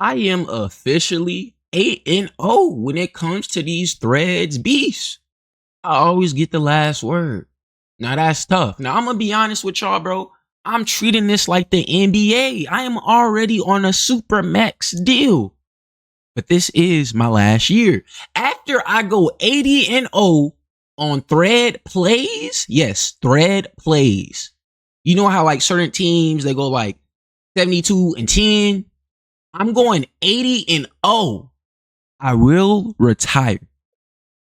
I am officially 8-0 when it comes to these threads beasts. I always get the last word. Now that's tough. Now I'm gonna be honest with y'all, bro. I'm treating this like the NBA. I am already on a super max deal. But this is my last year. After I go 80-0 on thread plays, yes, thread plays. You know how like certain teams they go like 72-10. I'm going 80-0. I will retire.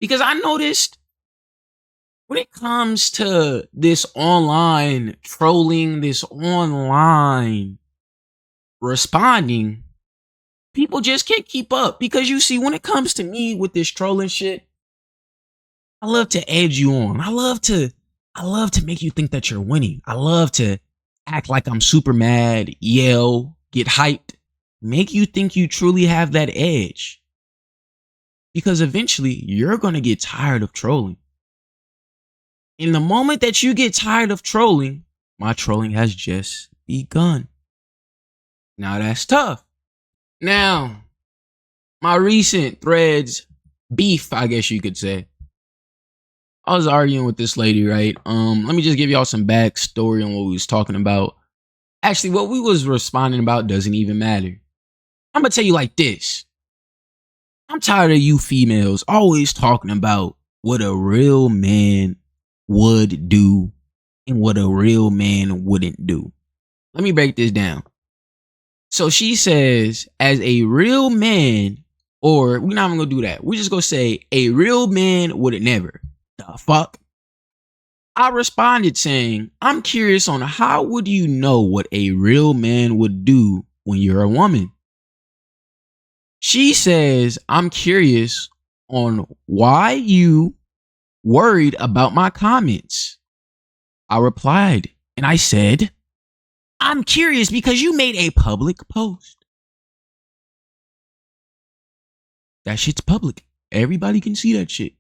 Because I noticed when it comes to this online trolling, this online responding, people just can't keep up. Because you see, when it comes to me with this trolling shit, I love to edge you on. I love to make you think that you're winning. I love to act like I'm super mad, yell, get hyped, make you think you truly have that edge. Because eventually you're going to get tired of trolling. In the moment that you get tired of trolling, my trolling has just begun. Now that's tough. Now, my recent threads beef, I guess you could say. I was arguing with this lady, right? Let me just give y'all some backstory on what we was talking about. Actually, what we was responding about doesn't even matter. I'm gonna tell you like this. I'm tired of you females always talking about what a real man would do and what a real man wouldn't do. Let me break this down. So she says, as a real man, or we're not even gonna do that. We're just gonna say a real man would never. The fuck? I responded saying, I'm curious on how would you know what a real man would do when you're a woman? She says, I'm curious on why you worried about my comments. I replied and I said, I'm curious because you made a public post. That shit's public. Everybody can see that shit.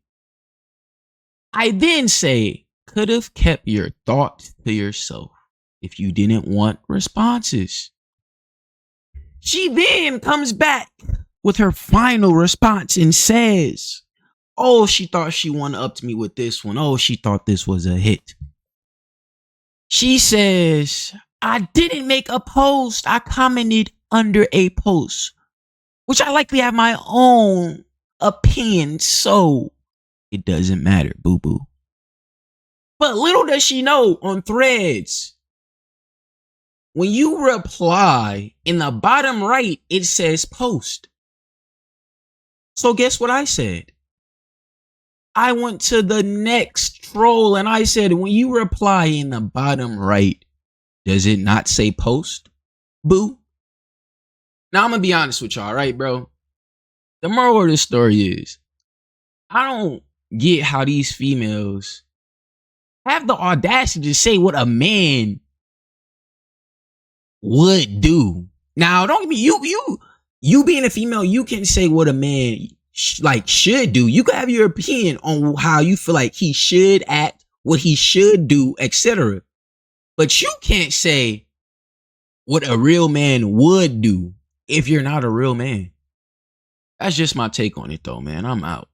I then say, could have kept your thoughts to yourself if you didn't want responses. She then comes back with her final response and says, oh, she thought she won up to me with this one. Oh, she thought this was a hit. She says, I didn't make a post. I commented under a post, which I likely have my own opinion, so it doesn't matter, boo-boo. But little does she know on threads, when you reply, in the bottom right, it says post. So guess what I said? I went to the next troll and I said, when you reply in the bottom right, does it not say post? Boo. Now I'm going to be honest with y'all, right, bro? The moral of this story is, I don't get how these females have the audacity to say what a man would do. Now, don't get me, you being a female, you can say what a man should do. You can have your opinion on how you feel like he should act, what he should do, etc. But you can't say what a real man would do if you're not a real man. That's just my take on it though, man. I'm out.